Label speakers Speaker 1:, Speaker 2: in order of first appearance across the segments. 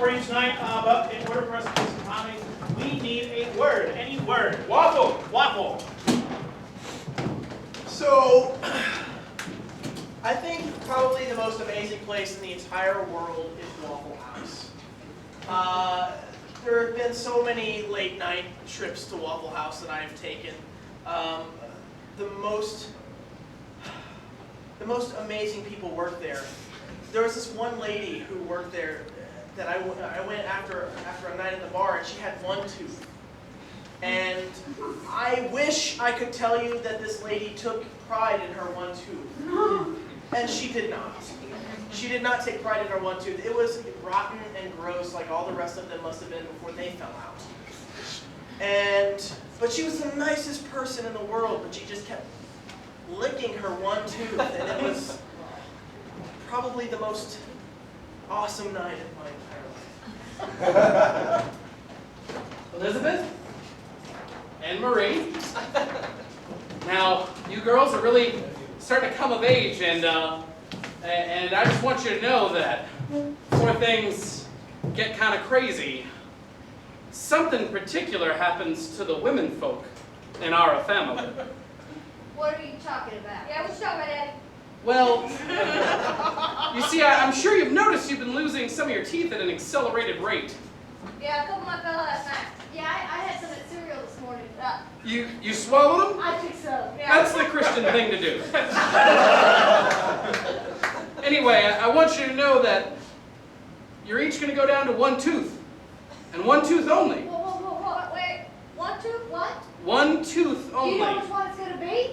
Speaker 1: for you tonight, but in order for us to do some comedy, we need a word. Any word.
Speaker 2: Waffle.
Speaker 1: Waffle.
Speaker 3: So, I think probably the most amazing place in the entire world is Waffle House. There have been so many late night trips to Waffle House that I have taken. The most amazing people work there. There was this one lady who worked there that I went after a night at the bar, and she had one tooth. And I wish I could tell you that this lady took pride in her one tooth. And she did not. She did not take pride in her one tooth. It was rotten and gross like all the rest of them must have been before they fell out. But she was the nicest person in the world, but she just kept licking her one tooth, and it was probably the most awesome night of my entire life.
Speaker 2: Elizabeth and Marie. Now, you girls are really starting to come of age, and I just want you to know that before things get kind of crazy, something particular happens to the women folk in our family.
Speaker 4: What are you talking about? Yeah, what you talking about, Daddy?
Speaker 2: Well, you see, I'm sure you've noticed you've been losing some of your teeth at an accelerated rate.
Speaker 4: Yeah, a couple of my fell last night. Yeah, I had some at cereal this morning.
Speaker 2: You swallowed them?
Speaker 4: I think so. Yeah.
Speaker 2: That's the Christian thing to do. Anyway, I want you to know that you're each going to go down to one tooth. And one tooth only.
Speaker 4: Whoa, wait. One tooth, what?
Speaker 2: One tooth
Speaker 4: Do
Speaker 2: only.
Speaker 4: you know which one it's going to be?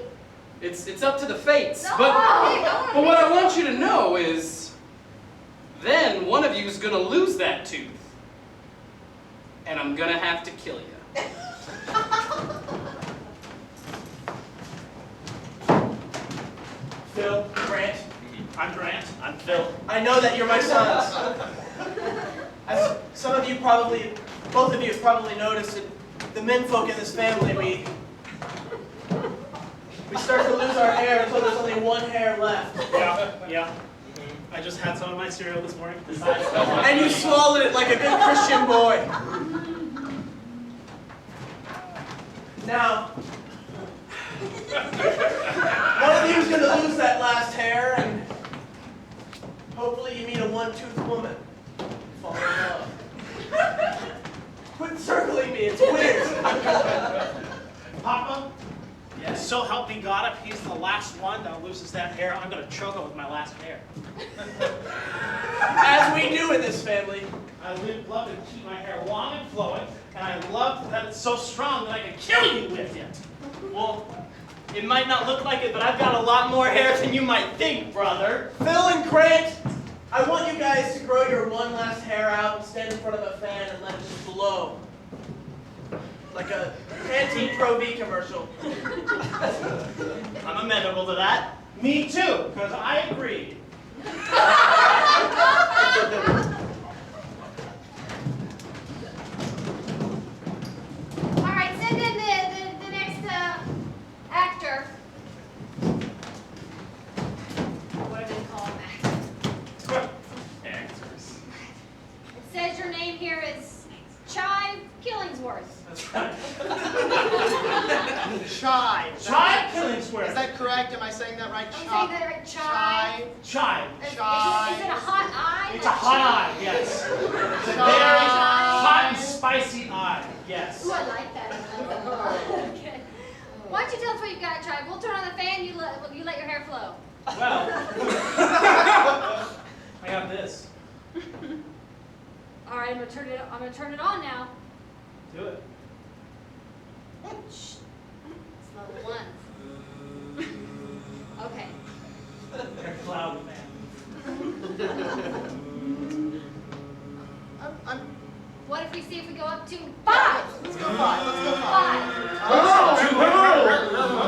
Speaker 2: It's up to the fates.
Speaker 4: No,
Speaker 2: But
Speaker 4: no.
Speaker 2: what I want you to know is, then one of you is going to lose that tooth. And I'm going to have to kill you.
Speaker 3: Phil, Grant.
Speaker 1: I'm Grant. I'm Phil.
Speaker 3: I know that you're my sons. As some of you probably, both of you have probably noticed that the menfolk in this family, we start to lose our hair until there's only one hair left.
Speaker 1: Yeah. I just had some of my cereal this morning.
Speaker 3: And you swallowed it like a good Christian boy. Now, one of you is going to lose that last hair, and hopefully you meet a one-toothed woman. Fall in love. Quit circling me, it's weird.
Speaker 1: Papa?
Speaker 3: Yes.
Speaker 1: So help me God, if he's the last one that loses that hair, I'm going to choke him with my last hair.
Speaker 3: As we do in this family.
Speaker 1: I love to keep my hair long and flowing, and I love that it's so strong that I can kill you with it.
Speaker 5: Well, it might not look like it, but I've got a lot more hair than you might think, brother.
Speaker 3: Phil and Grant, I want you guys to grow your one last hair out and stand in front of a fan and let it just blow. Like a Pantene Pro V commercial.
Speaker 5: I'm amenable to that.
Speaker 1: Me too, because I agree.
Speaker 4: All right, send in the next actor. What do they call them?
Speaker 1: Actors.
Speaker 4: It says your name here is Chive Killingsworth.
Speaker 1: That's right.
Speaker 6: Chive.
Speaker 1: Chive Killingsworth.
Speaker 6: Is that correct? Am I saying that right?
Speaker 4: I'm saying that right, Chive.
Speaker 1: Chive.
Speaker 4: Is it a
Speaker 6: Chive.
Speaker 4: hot eye?
Speaker 1: It's a hot eye, yes. It's a very hot and spicy eye, yes.
Speaker 4: Ooh, I like that. Okay. Why don't you tell us what you've got, Chive? We'll turn on the fan, you let your hair flow.
Speaker 1: Well, I got this.
Speaker 4: All right, I'm gonna turn it on now.
Speaker 1: Do it.
Speaker 4: Shh. It's level 1. Okay.
Speaker 1: You're a cloud man.
Speaker 4: What if we see if we go up to 5?
Speaker 6: Let's go 5. Let's go 5.
Speaker 4: 5.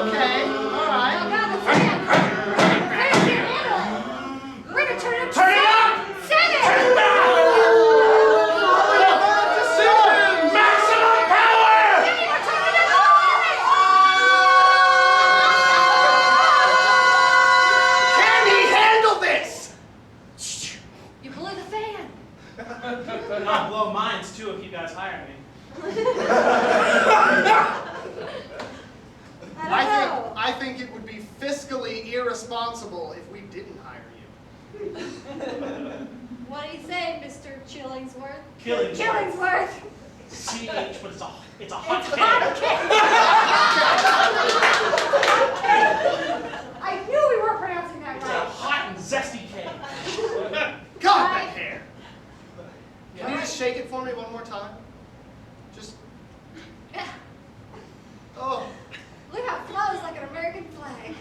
Speaker 6: Okay. All right.
Speaker 4: Oh God, the fan. Grant can't handle it. We're gonna turn it up to
Speaker 1: Turn it up!
Speaker 4: 7.
Speaker 1: Maximum power!
Speaker 4: Jimmy, we're turning it up to 11.
Speaker 1: Can he handle this?
Speaker 4: You blew the fan.
Speaker 1: And I'll blow mines too if you guys hire me.
Speaker 6: I think it would be fiscally irresponsible if we didn't hire you.
Speaker 4: What do you say, Mr. Chillingsworth?
Speaker 1: Killingsworth.
Speaker 4: Killingsworth.
Speaker 1: CH, but it's a hot
Speaker 4: It's
Speaker 1: K.
Speaker 4: I knew we weren't pronouncing that
Speaker 1: It's a
Speaker 4: right.
Speaker 1: hot and zesty K.
Speaker 6: God, that hair. Can you just shake it for me one more time? Just, oh.
Speaker 4: Look how it flows like an American flag.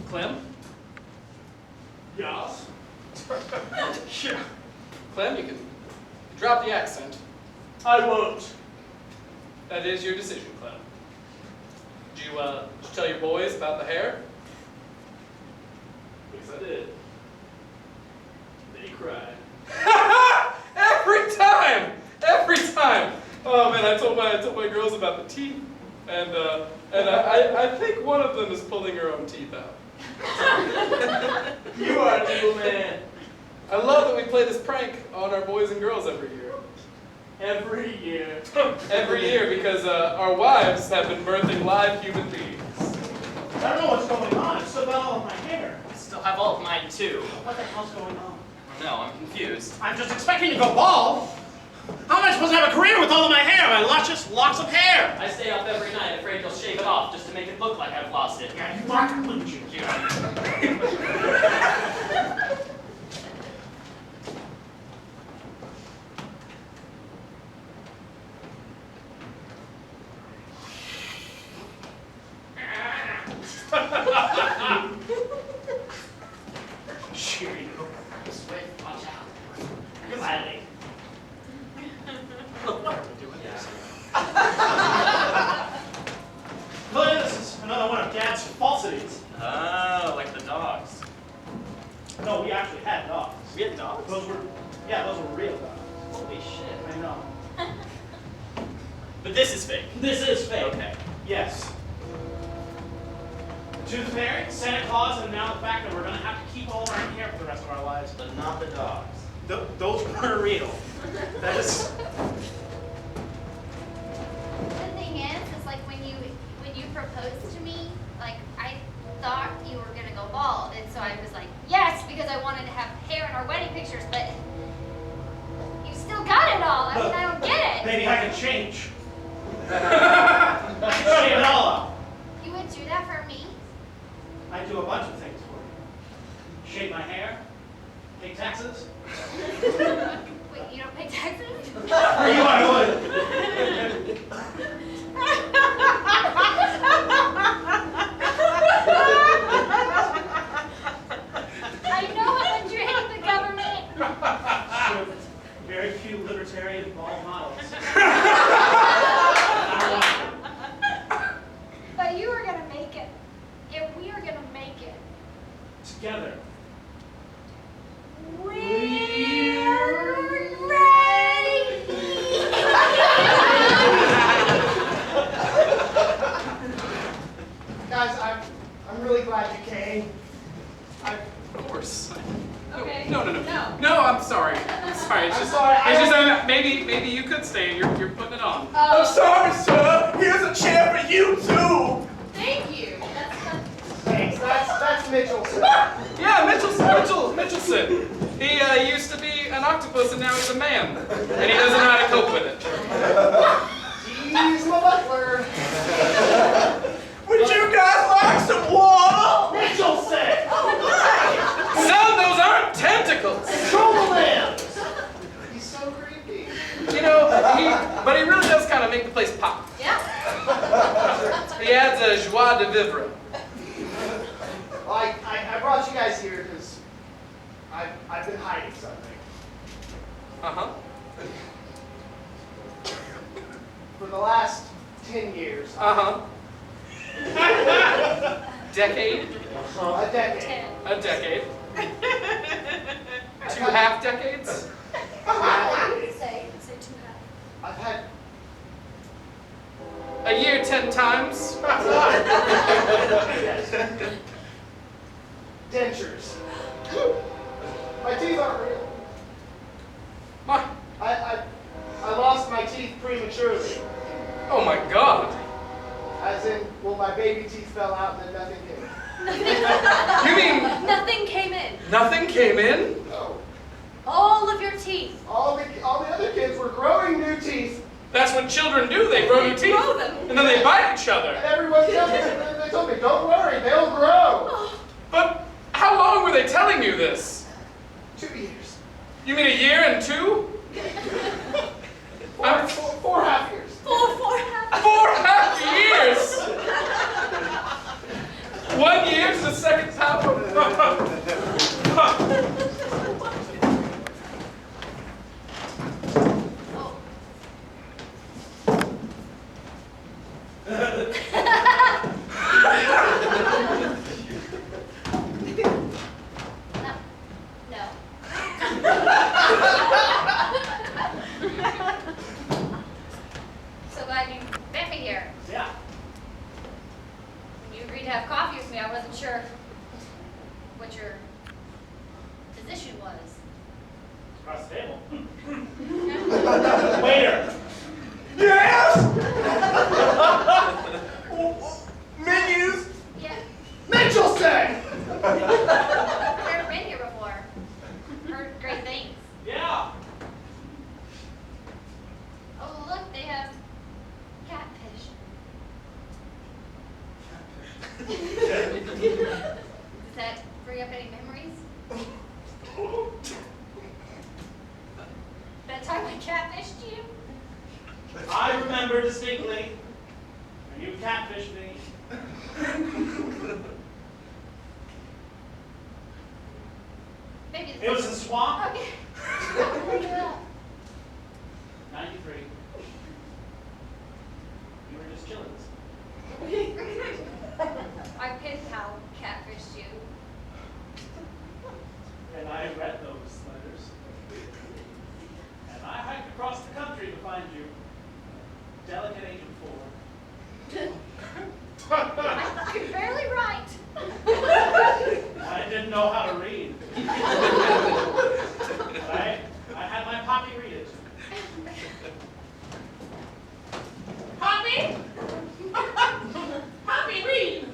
Speaker 2: Clem?
Speaker 1: Yes.
Speaker 2: Sure. Clem, you can drop the accent.
Speaker 1: I won't.
Speaker 2: That is your decision, Clem. Did you tell your boys about the hair?
Speaker 1: Yes, I did. They cried.
Speaker 2: Every time! Every time! Oh man, I told my girls about the teeth, and I think one of them is pulling her own teeth out.
Speaker 1: You are an evil man.
Speaker 2: I love that we play this prank on our boys and girls every year.
Speaker 1: Every year.
Speaker 2: Every year because our wives have been birthing live human beings.
Speaker 1: I don't know what's going on. I've still got all of my hair.
Speaker 5: I still have all of mine too.
Speaker 1: What the hell's going on?
Speaker 5: No, I'm confused.
Speaker 1: I'm just expecting to go bald. How am I supposed to have a career with all of my hair? My luscious locks of hair.
Speaker 5: I stay up every night afraid you'll shave it off just to make it look like I've lost it.
Speaker 1: Yeah, you are, wouldn't you? Cheerio.
Speaker 5: Wait, watch out.
Speaker 1: Gladly.
Speaker 5: Why are we doing this?
Speaker 1: Clearly, this is another one of Dad's falsities.
Speaker 5: Oh, like the dogs.
Speaker 1: No, we actually had dogs.
Speaker 5: We had dogs?
Speaker 1: Those were real dogs.
Speaker 5: Holy shit.
Speaker 1: I know.
Speaker 5: But this is fake.
Speaker 1: This is fake.
Speaker 5: Okay.
Speaker 1: Yes. The Tooth Fairy, Santa Claus, and now the fact that we're going to have to keep all of our hair for the rest of our lives.
Speaker 5: But not the dogs.
Speaker 1: Those were real. That is.
Speaker 4: The thing is like when you proposed to me, like I thought you were gonna go bald, and so I was like, yes, because I wanted to have hair in our wedding pictures, but you still got it all. I mean, I don't get it.
Speaker 1: Maybe I can change. I can shave it all up.
Speaker 4: You would do that for me?
Speaker 1: I do a bunch of things for you. Shave my hair, pay taxes.
Speaker 4: Wait, you don't pay taxes?
Speaker 1: You I would.
Speaker 4: I know how much you hate the government.
Speaker 1: So, very few libertarian bald models.
Speaker 4: But you are gonna make it. If we are gonna make it.
Speaker 1: Together.
Speaker 4: We're ready.
Speaker 6: Guys, I'm really glad you came.
Speaker 2: Of course.
Speaker 4: Okay.
Speaker 2: No.
Speaker 4: No.
Speaker 2: No, I'm sorry. I'm sorry. It's
Speaker 6: I'm
Speaker 2: just,
Speaker 6: sorry, I
Speaker 2: it's just
Speaker 6: don't-
Speaker 2: maybe you could stay. You're putting it on.
Speaker 4: Oh,
Speaker 3: Sorry, sir. Here's a chair for you too.
Speaker 4: thank you.
Speaker 6: Thanks, that's Mitchell's.
Speaker 2: Yeah, Mitchelson. He used to be an octopus and now he's a man, and he doesn't know how to cope with it.
Speaker 6: He's my butler.
Speaker 3: Would you guys like some water?
Speaker 1: Mitchell said!
Speaker 2: Son, those aren't tentacles.
Speaker 1: Control the lambs!
Speaker 6: He's so creepy.
Speaker 2: You know, but he really does kind of make the place pop.
Speaker 4: Yeah.
Speaker 2: He adds a joie de vivre.
Speaker 6: Well, I brought you guys here because I've been hiding something.
Speaker 2: Uh-huh.
Speaker 6: For the last 10 years.
Speaker 2: Uh-huh. Decade.
Speaker 6: A decade.
Speaker 4: 10.
Speaker 2: A decade.
Speaker 6: I've
Speaker 2: 2
Speaker 6: had-
Speaker 2: half decades.
Speaker 4: You could say 2.5.
Speaker 6: I've had
Speaker 2: A year 10 times.
Speaker 6: Yes. Dentures. My teeth aren't real.
Speaker 2: My,
Speaker 6: I lost my teeth prematurely.
Speaker 2: oh my God.
Speaker 6: As in, well, my baby teeth fell out and then nothing came.
Speaker 2: You mean
Speaker 7: Nothing came in.
Speaker 2: nothing came in?
Speaker 6: No.
Speaker 7: All of your teeth.
Speaker 6: All the other kids were growing new teeth.
Speaker 2: That's what children do. They grow new teeth.
Speaker 7: Grow them.
Speaker 2: And then they bite each
Speaker 6: And
Speaker 2: other.
Speaker 6: everyone they told me, don't worry, they'll grow.
Speaker 2: But how long were they telling you this?
Speaker 6: 2 years.
Speaker 2: You mean a year and 2?
Speaker 6: 4.5 years.
Speaker 2: 4.5 years! 1 year to the second power?
Speaker 4: No. So glad you met me here.
Speaker 1: Yeah.
Speaker 4: When you agreed to have coffee with me, I wasn't sure what your position was.
Speaker 1: Across the table. Waiter.
Speaker 6: Yes! Menus!
Speaker 4: Yeah,
Speaker 6: Mitchell say!
Speaker 4: I've never been here before. Heard great things.
Speaker 1: Yeah.
Speaker 4: Oh, look, they have catfish. Does that bring up any memories? That time I catfished you?
Speaker 1: I remember distinctly when you catfished me.
Speaker 4: Maybe
Speaker 1: It was in swamp.
Speaker 4: Okay.
Speaker 1: 93. You were just chilling.
Speaker 4: My pen pal catfished you.
Speaker 1: And I read those letters. And I hiked across the country to find you. Delicate Agent 4.
Speaker 4: I could barely write.
Speaker 1: I didn't know how to read. I had my Poppy read it.
Speaker 2: Poppy? Poppy, read!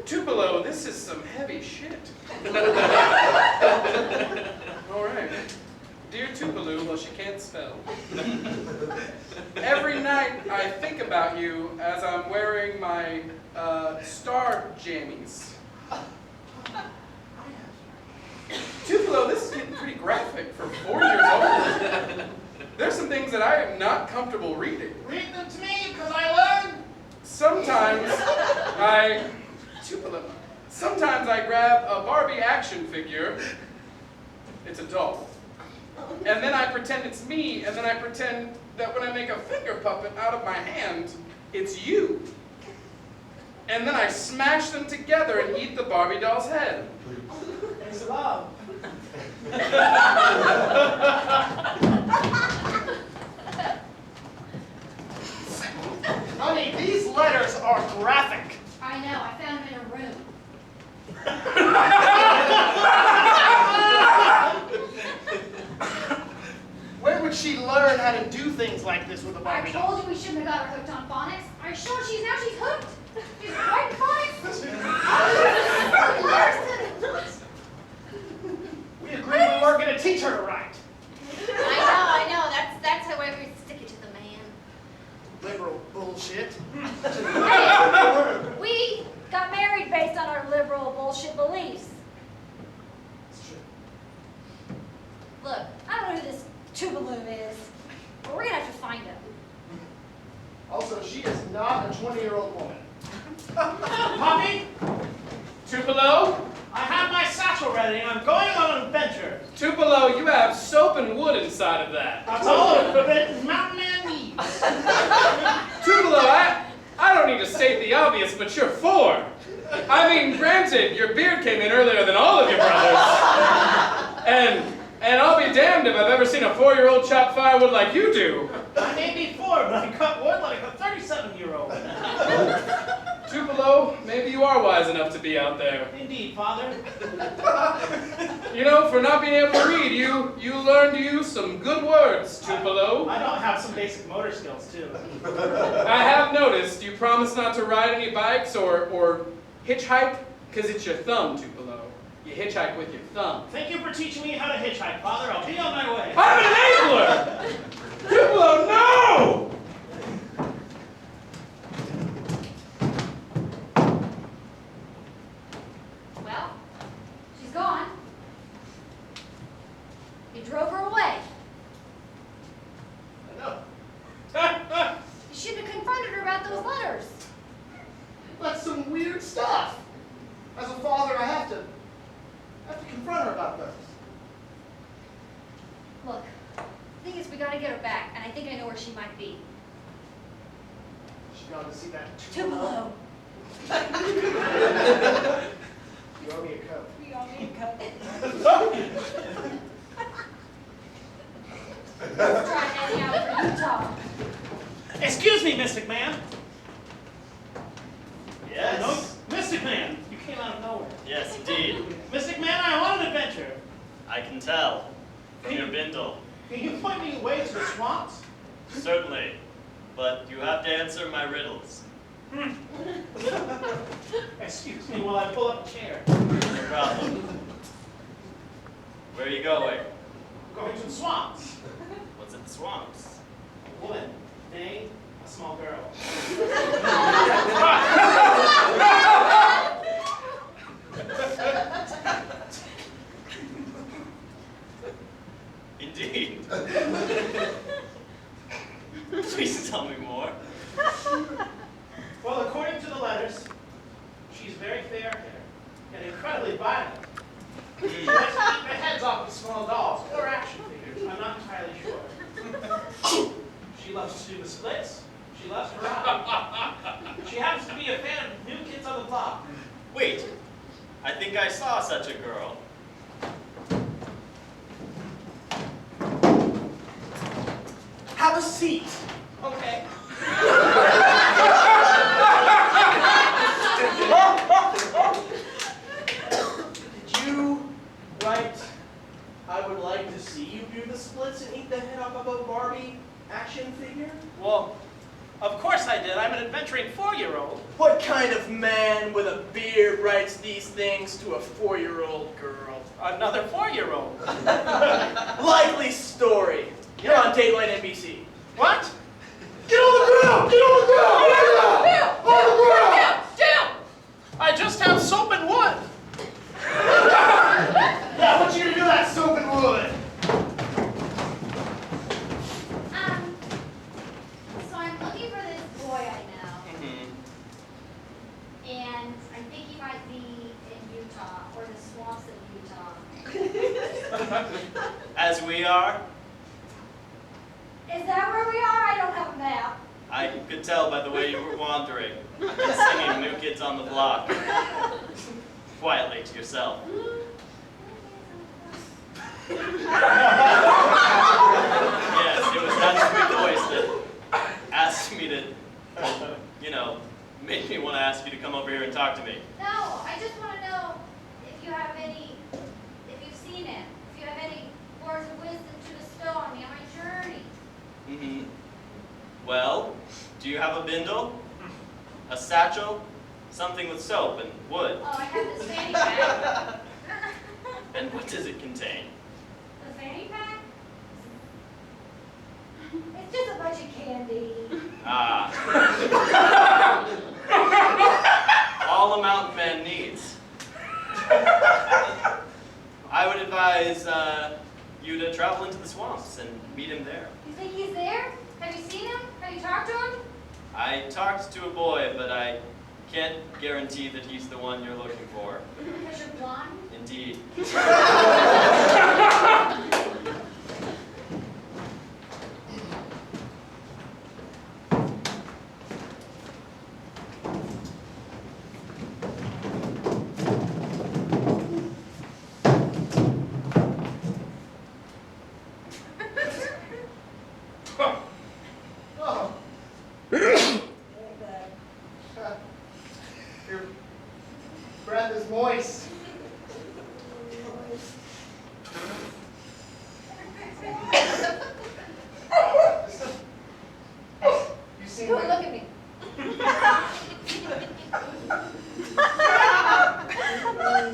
Speaker 2: Tupelo, this is some heavy shit. All right. Dear Tupelo, well, she can't spell. Every night I think about you as I'm wearing my star jammies. Tupelo, this is getting pretty graphic for 4 years old. There's some things that I am not comfortable reading.
Speaker 6: Read them to me, because I learned.
Speaker 2: Sometimes I grab a Barbie action figure. It's a doll. And then I pretend it's me, and then I pretend that when I make a finger puppet out of my hand, it's you. And then I smash them together and eat the Barbie doll's head.
Speaker 1: It's love.
Speaker 6: Honey, these letters are graphic.
Speaker 4: I know, I found them in a room.
Speaker 6: Where would she learn how to do things like this with a
Speaker 4: I
Speaker 6: Barbie doll?
Speaker 4: told you we shouldn't have got her hooked on phonics. Are you sure now she's hooked? She's right phonics?
Speaker 6: We agreed we weren't going to teach her to write.
Speaker 4: I know. That's the way we stick it to the man.
Speaker 6: Liberal bullshit.
Speaker 7: Hey, we got married based on our liberal bullshit beliefs.
Speaker 6: It's true.
Speaker 7: Look, I don't know who this Tupelo is, but we're gonna have to find him.
Speaker 6: Also, she is not a 20-year-old woman.
Speaker 1: Poppy,
Speaker 2: Tupelo?
Speaker 1: I have my satchel ready and I'm going on an adventure.
Speaker 2: Tupelo, you have soap and wood inside of that.
Speaker 1: That's all that mountain man needs.
Speaker 2: Tupelo, I don't need to state the obvious, but you're 4. I mean, granted, your beard came in earlier than all of your brothers. And I'll be damned if I've ever seen a 4-year-old chop firewood like you do.
Speaker 1: I may be 4, but I cut wood like a 37-year-old.
Speaker 2: are wise enough to be out there.
Speaker 1: Indeed, Father.
Speaker 2: You know, for not being able to read, you learned to use some good words, Tupelo.
Speaker 1: I don't have some basic motor skills, too.
Speaker 2: I have noticed you promise not to ride any bikes or hitchhike, because it's your thumb, Tupelo. You hitchhike with your thumb.
Speaker 1: Thank you for teaching me how to hitchhike, Father. I'll be on my way.
Speaker 2: I'm an enabler! Tupelo, no!
Speaker 7: Well, she's gone. You drove her away.
Speaker 6: I know.
Speaker 7: You shouldn't have confronted her about those letters.
Speaker 6: That's some weird stuff. As a father, I have to confront her about those.
Speaker 7: Look, the thing is we gotta get her back, and I think I know where she might be.
Speaker 6: She got to see that
Speaker 7: Too below.
Speaker 6: You owe me a coat.
Speaker 7: We all need a coat. Let's try heading out for Utah.
Speaker 1: Excuse me, Miss McMahon.
Speaker 5: Yes.
Speaker 1: No, Miss McMahon, you came out of nowhere.
Speaker 5: Yes, indeed.
Speaker 1: Miss McMahon, I want an adventure.
Speaker 5: I can tell from your bindle.
Speaker 1: Can you point me away to the swamps?
Speaker 5: Certainly. But you have to answer my riddles.
Speaker 1: Excuse me while I pull up a chair.
Speaker 5: No problem. Where are you going?
Speaker 1: Going to the swamps.
Speaker 5: What's at the swamps?
Speaker 1: A woman, nay, a small girl.
Speaker 5: Indeed. Please tell me more.
Speaker 1: Well, according to the letters, she's very fair-haired and incredibly violent. She likes to eat the heads off of small dolls or action figures. I'm not entirely sure. She loves to do the splits. She loves karate. She happens to be a fan of New Kids on the Block.
Speaker 5: Wait. I think I saw such a girl.
Speaker 3: Have a seat.
Speaker 1: Okay.
Speaker 3: Did you write, I would like to see you do the splits and eat the head off of a Barbie action figure?
Speaker 1: Well, of course I did. I'm an adventuring 4-year-old.
Speaker 3: What kind of man with a beard writes these things to a 4-year-old girl?
Speaker 1: Another 4-year-old.
Speaker 3: Likely story. You're on Dateline NBC.
Speaker 1: What?
Speaker 3: Get on the ground! Get on the ground!
Speaker 7: Down!
Speaker 3: On the ground!
Speaker 7: Down!
Speaker 1: I just have soap and wood.
Speaker 6: Yeah, I want you to do that soap and wood.
Speaker 7: So I'm looking for this boy I know,
Speaker 5: Mm-hmm.
Speaker 7: and I think he might be in Utah, or the swamps of Utah.
Speaker 5: As we are,
Speaker 7: Is that where we are? I don't have a map.
Speaker 5: I could tell by the way you were wandering, singing New Kids on the Block, quietly to yourself. Yes, it was that sweet voice that asked me to, you know, made me want to ask you to come over here and talk to me.
Speaker 7: No, I just want to know if you have any, if you've seen it, if you have any words of wisdom to bestow on me on my journey.
Speaker 5: Mm-hmm. Well, do you have a bindle? A satchel? Something with soap and wood?
Speaker 7: Oh, I have this fanny pack.
Speaker 5: And what does it contain?
Speaker 7: The fanny pack? It's just a bunch of candy.
Speaker 5: Ah. All a mountain man needs. I would advise you to travel into the swamps and meet him there.
Speaker 7: You think he's there? Have you seen him? Have you talked to him?
Speaker 5: I talked to a boy, but I can't guarantee that he's the one you're looking for.
Speaker 7: Because you're blonde?
Speaker 5: Indeed.
Speaker 6: Here, breath is moist. You seem
Speaker 7: Don't
Speaker 6: like...
Speaker 7: look at me. I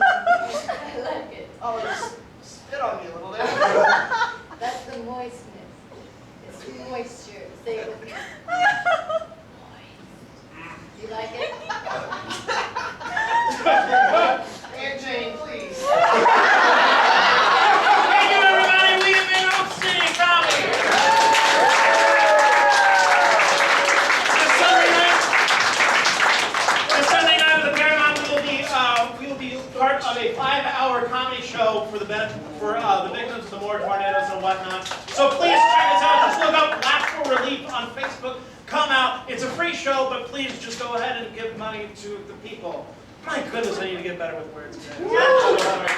Speaker 7: like it.
Speaker 6: Oh, just spit on me a little bit.
Speaker 7: That's the moistness. It's the moisture. Say it with me. You like it?
Speaker 6: Aunt Jane, please.
Speaker 1: Thank you, everybody. We have been Auditioning Comedy. This Sunday night at the Paramount, we will be part of a 5-hour comedy show for the victims of the war tornadoes and whatnot. So please check us out. Just look up Laugh for Relief on Facebook. Come out. It's a free show, but please just go ahead and give money to the people. My goodness, I need to get better with words. Think about it.